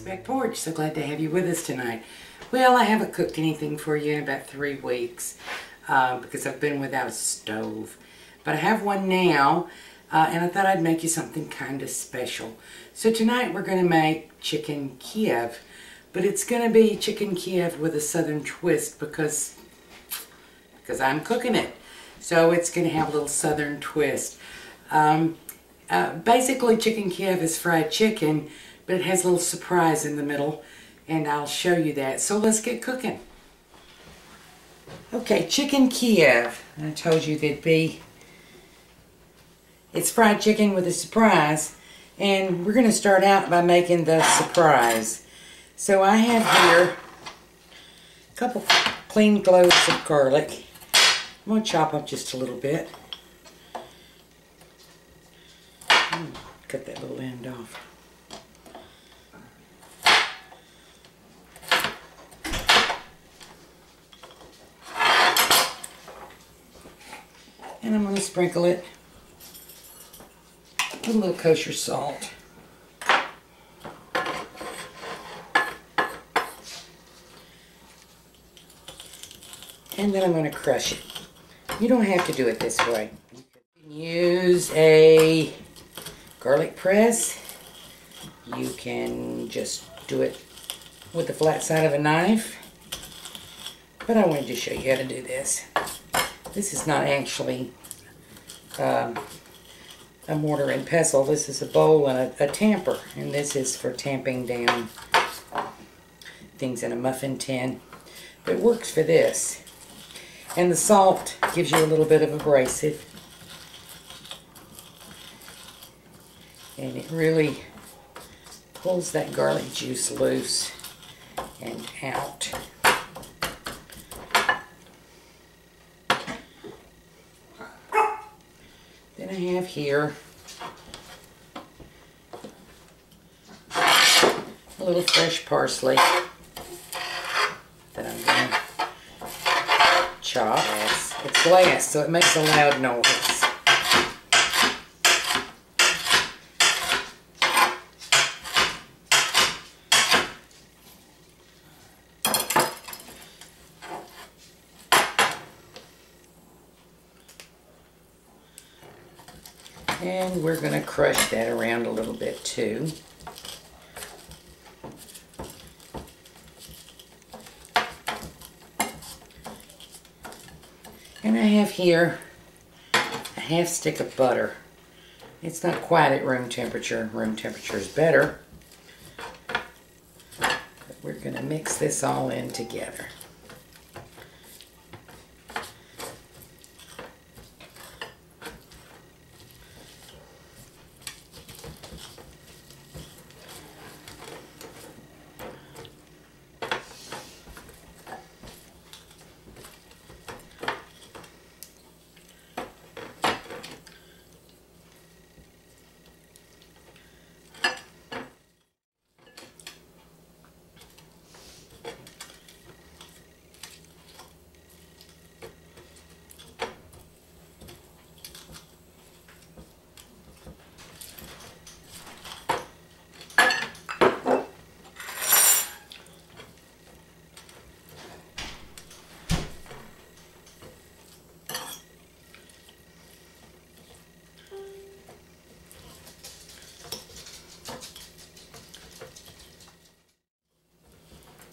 Back Porch. So glad to have you with us tonight. Well, I haven't cooked anything for you in about 3 weeks because I've been without a stove. But I have one now, and I thought I'd make you something kind of special. So tonight we're going to make chicken Kiev, but it's going to be chicken Kiev with a southern twist because I'm cooking it. So it's going to have a little southern twist. Basically, chicken Kiev is fried chicken, but it has a little surprise in the middle, and I'll show you that. So let's get cooking. Okay, chicken Kiev. I told you it's fried chicken with a surprise, and we're going to start out by making the surprise. So I have here a couple clean cloves of garlic. I'm going to chop up just a little bit. Cut that little end off. And I'm going to sprinkle it with a little kosher salt. And then I'm going to crush it. You don't have to do it this way. You can use a garlic press. You can just do it with the flat side of a knife. But I wanted to show you how to do this. This is not actually a mortar and pestle. This is a bowl and a tamper. And this is for tamping down things in a muffin tin. But it works for this. And the salt gives you a little bit of abrasive. And it really pulls that garlic juice loose and out. Then I have here a little fresh parsley that I'm going to chop. It's glass, so it makes a loud noise. And we're going to crush that around a little bit too. And I have here a half stick of butter. It's not quite at room temperature. Room temperature is better. But we're going to mix this all in together.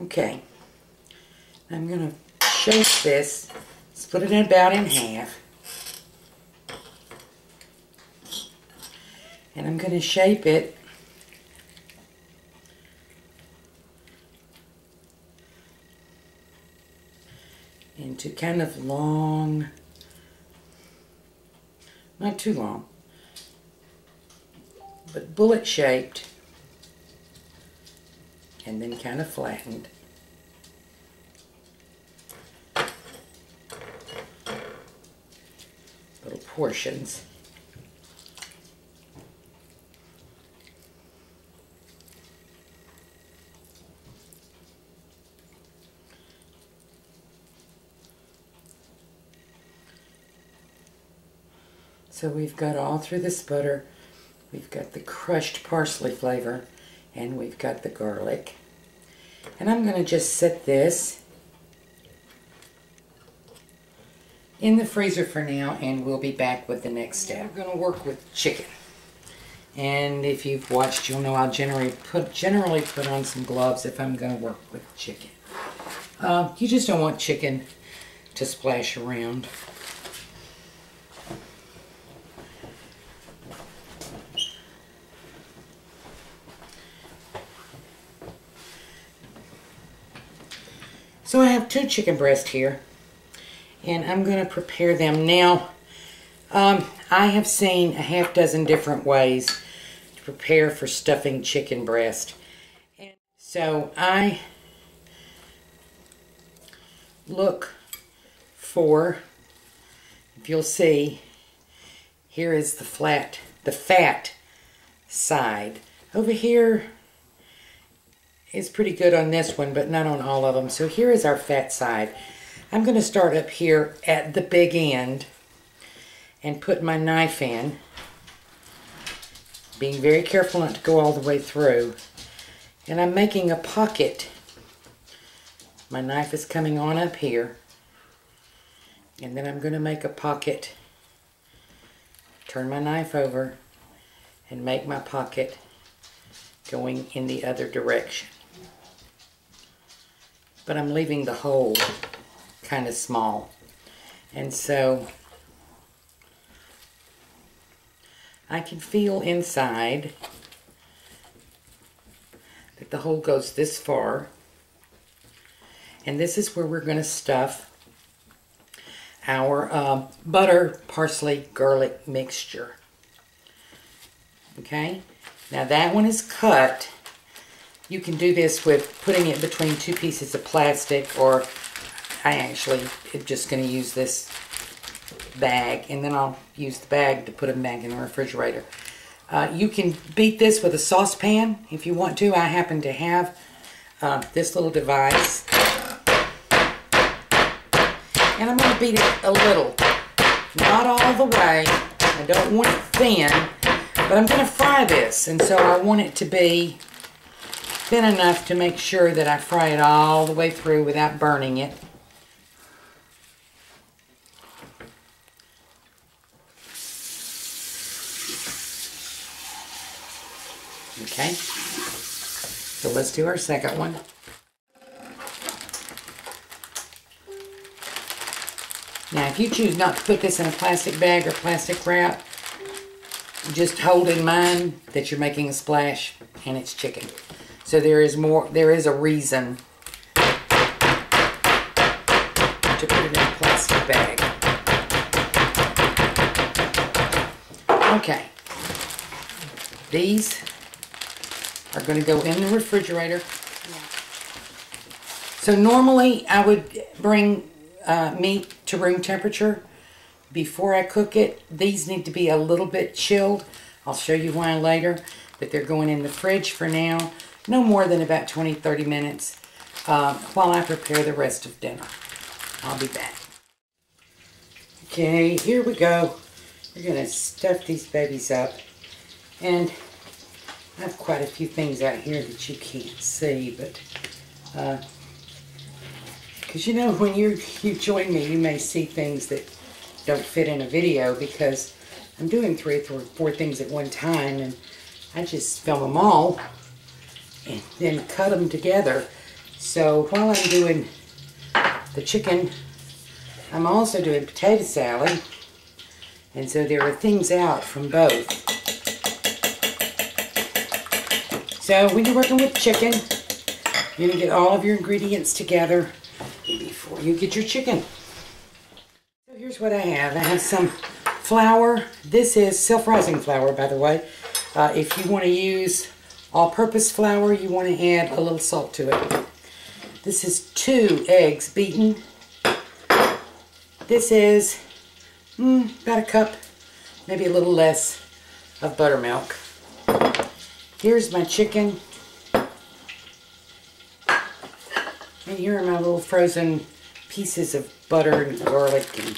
Okay, I'm going to shape this, split it about in half, and I'm going to shape it into kind of long, not too long, but bullet shaped, and then kind of flattened. Little portions. So we've got all through this butter, we've got the crushed parsley flavor, And we've got the garlic. And I'm going to just set this in the freezer for now, and we'll be back with the next step. We're going to work with chicken. And if you've watched, you'll know I'll generally put on some gloves if I'm going to work with chicken. You just don't want chicken to splash around. So I have 2 chicken breasts here, and I'm going to prepare them now. I have seen a half dozen different ways to prepare for stuffing chicken breast. And so I look for, if you'll see, here is the fat side. Over here is pretty good on this one, but not on all of them. So here is our fat side. I'm going to start up here at the big end and put my knife in, being very careful not to go all the way through. And I'm making a pocket. My knife is coming on up here, and then I'm going to make a pocket, turn my knife over, and make my pocket going in the other direction. But I'm leaving the hole kind of small. And so I can feel inside that the hole goes this far. And this is where we're going to stuff our butter, parsley, garlic mixture. Okay? Now that one is cut. You can do this with putting it between 2 pieces of plastic, or I actually am just going to use this bag, and then I'll use the bag to put them back in the refrigerator. You can beat this with a saucepan if you want to. I happen to have this little device. And I'm going to beat it a little. Not all the way. I don't want it thin, but I'm going to fry this, and so I want it to be thin enough to make sure that I fry it all the way through without burning it. Okay, so let's do our second one. Now, if you choose not to put this in a plastic bag or plastic wrap, just hold in mind that you're making a splash and it's chicken. So there is a reason to put it in a plastic bag. Okay. These are going to go in the refrigerator. So normally I would bring meat to room temperature before I cook it. These need to be a little bit chilled. I'll show you why later, but they're going in the fridge for now. No more than about 20-30 minutes while I prepare the rest of dinner. I'll be back. Okay, here we go. We're going to stuff these babies up. And I have quite a few things out here that you can't see, but because you know, when you join me, you may see things that don't fit in a video because I'm doing 3 or 4 things at one time, and I just film them all and then cut them together. So while I'm doing the chicken, I'm also doing potato salad, and so there are things out from both. So when you're working with chicken, you're going to get all of your ingredients together before you get your chicken. So here's what I have. I have some flour. This is self-rising flour, by the way. If you want to use all-purpose flour, you want to add a little salt to it. This is 2 eggs beaten. This is about a cup, maybe a little less, of buttermilk. Here's my chicken. And here are my little frozen pieces of butter and garlic and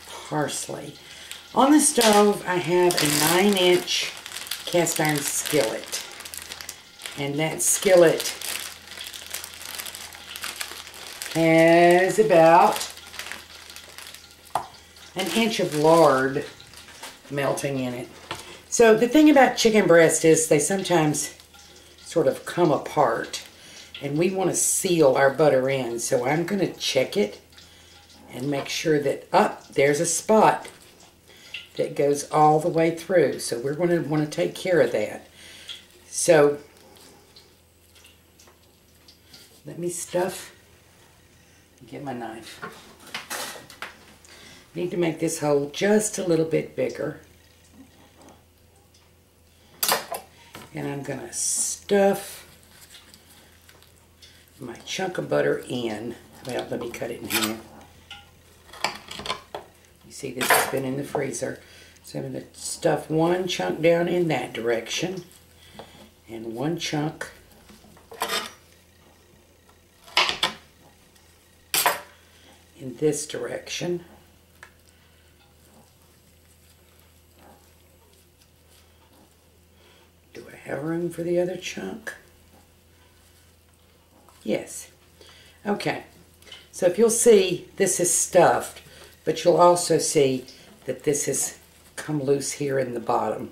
parsley. On the stove, I have a 9-inch cast iron skillet. And that skillet has about an inch of lard melting in it. So the thing about chicken breast is they sometimes sort of come apart, and we want to seal our butter in. So I'm going to check it and make sure that, there's a spot that goes all the way through. So we're going to want to take care of that. So let me get my knife. Need to make this hole just a little bit bigger. And I'm going to stuff my chunk of butter in. Well, let me cut it in half. You see, this has been in the freezer. So I'm going to stuff one chunk down in that direction and one chunk in this direction. Do I have room for the other chunk? Yes. Okay. So if you'll see, this is stuffed, but you'll also see that this has come loose here in the bottom.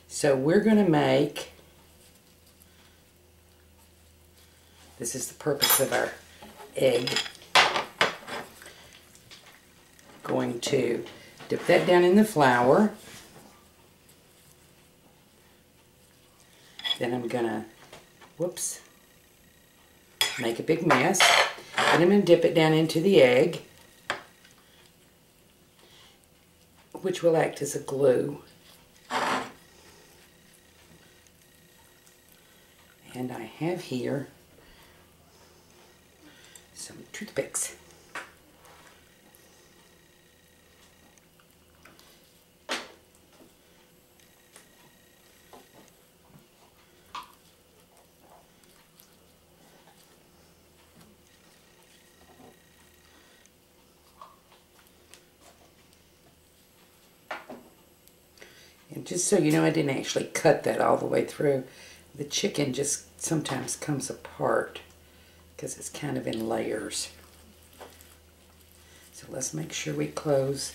So we're going to make, this is the purpose of our egg. Going to dip that down in the flour. Then I'm gonna, make a big mess. Then I'm gonna dip it down into the egg, which will act as a glue. And I have here some toothpicks. And just so you know, I didn't actually cut that all the way through. The chicken just sometimes comes apart because it's kind of in layers. So let's make sure we close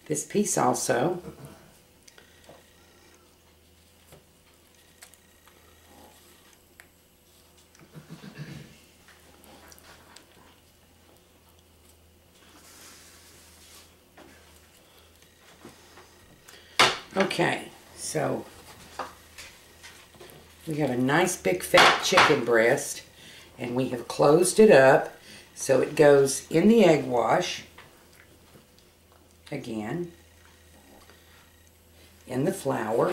this piece also. Okay, so we have a nice big fat chicken breast, and we have closed it up so it goes in the egg wash again, in the flour,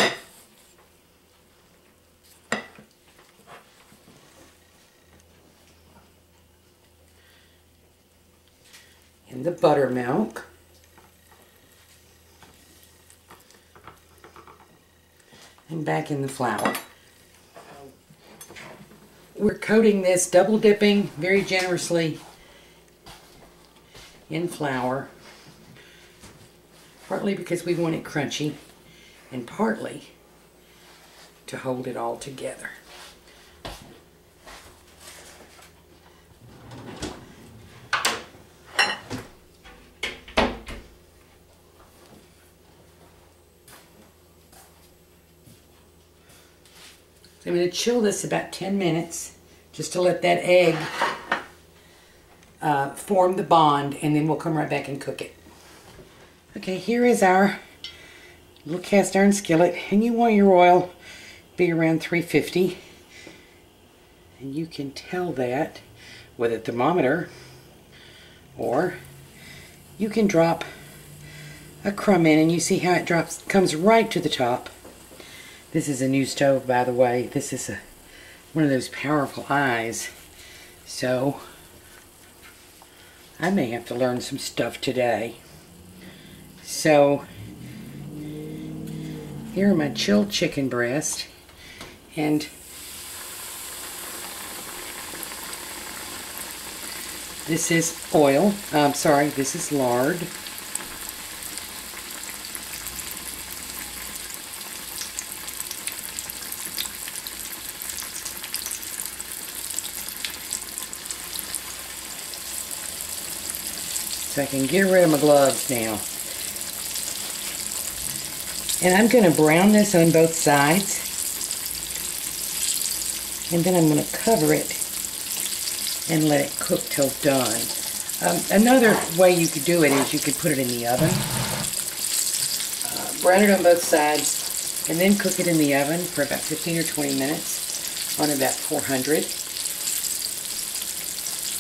in the buttermilk, and back in the flour. We're coating this, double dipping very generously in flour, partly because we want it crunchy and partly to hold it all together. So I'm going to chill this about 10 minutes just to let that egg form the bond, and then we'll come right back and cook it. Okay, here is our little cast iron skillet, and you want your oil be around 350, and you can tell that with a thermometer, or you can drop a crumb in and you see how it comes right to the top. This is a new stove, by the way. This is one of those powerful eyes. So I may have to learn some stuff today. So here are my chilled chicken breast, and This is oil. Sorry, this is lard. So I can get rid of my gloves now. And I'm going to brown this on both sides. And then I'm going to cover it and let it cook till done. Another way you could do it is you could put it in the oven. Brown it on both sides and then cook it in the oven for about 15 or 20 minutes on about 400.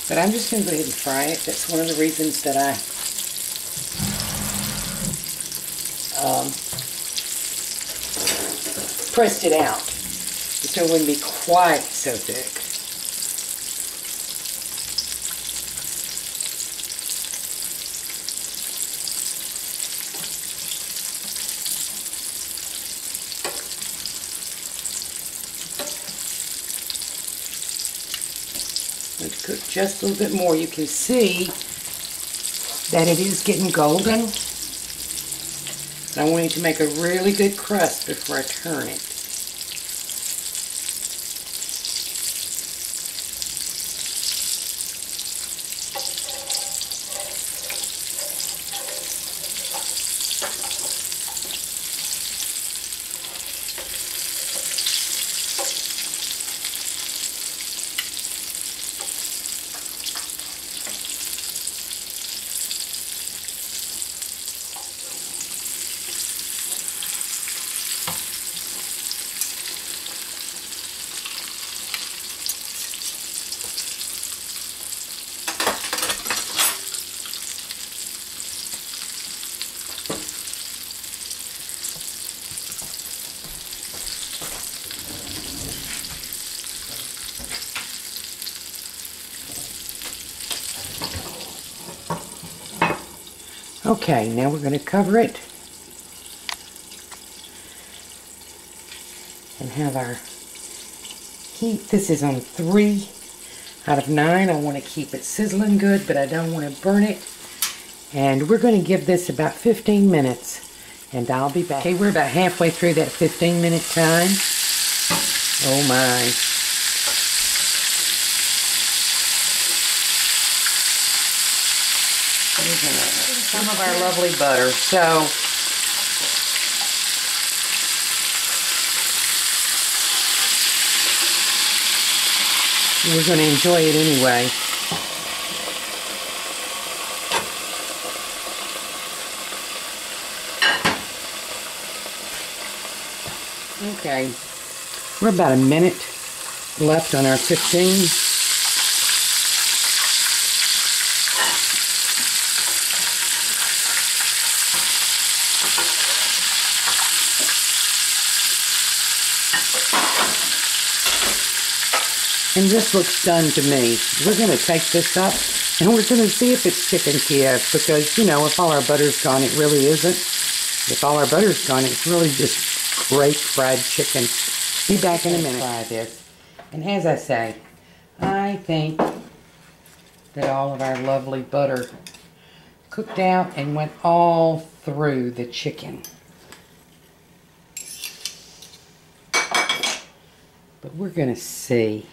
But I'm just going to go ahead and fry it. That's one of the reasons that I pressed it out, so it wouldn't be quite so thick. Let's cook just a little bit more. You can see that it is getting golden. I want it to make a really good crust before I turn it. Okay, now we're going to cover it and have our heat. This is on 3 out of 9. I want to keep it sizzling good, but I don't want to burn it. And we're going to give this about 15 minutes, and I'll be back. Okay, we're about halfway through that 15-minute time. Oh my. Some of our lovely butter. So we're going to enjoy it anyway. Okay, we're about a minute left on our 15. And this looks done to me. We're going to take this up and we're going to see if it's chicken Kiev, because, you know, if all our butter's gone, it really isn't. If all our butter's gone, it's really just great fried chicken. Be back in a minute. Try this. And as I say, I think that all of our lovely butter cooked out and went all through the chicken. But we're going to see.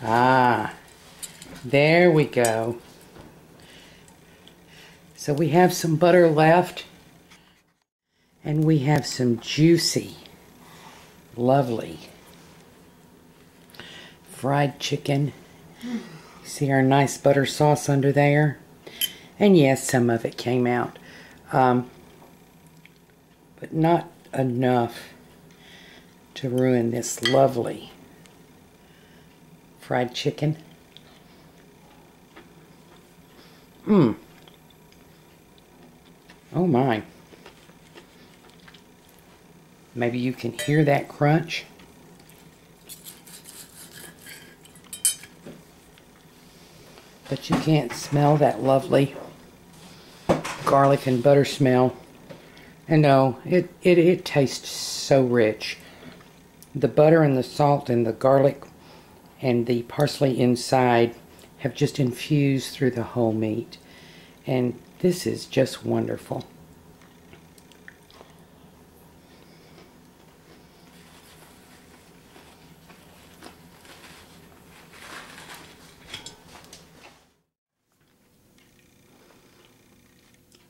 Ah, there we go. So we have some butter left, and we have some juicy, lovely fried chicken. See our nice butter sauce under there? And yes, some of it came out, but not enough to ruin this lovely fried chicken. Oh my. Maybe you can hear that crunch. But you can't smell that lovely garlic and butter smell And no, it tastes so rich. The butter and the salt and the garlic and the parsley inside have just infused through the whole meat. And this is just wonderful.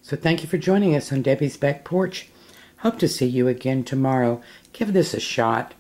So thank you for joining us on Debbie's Back Porch. Hope to see you again tomorrow. Give this a shot.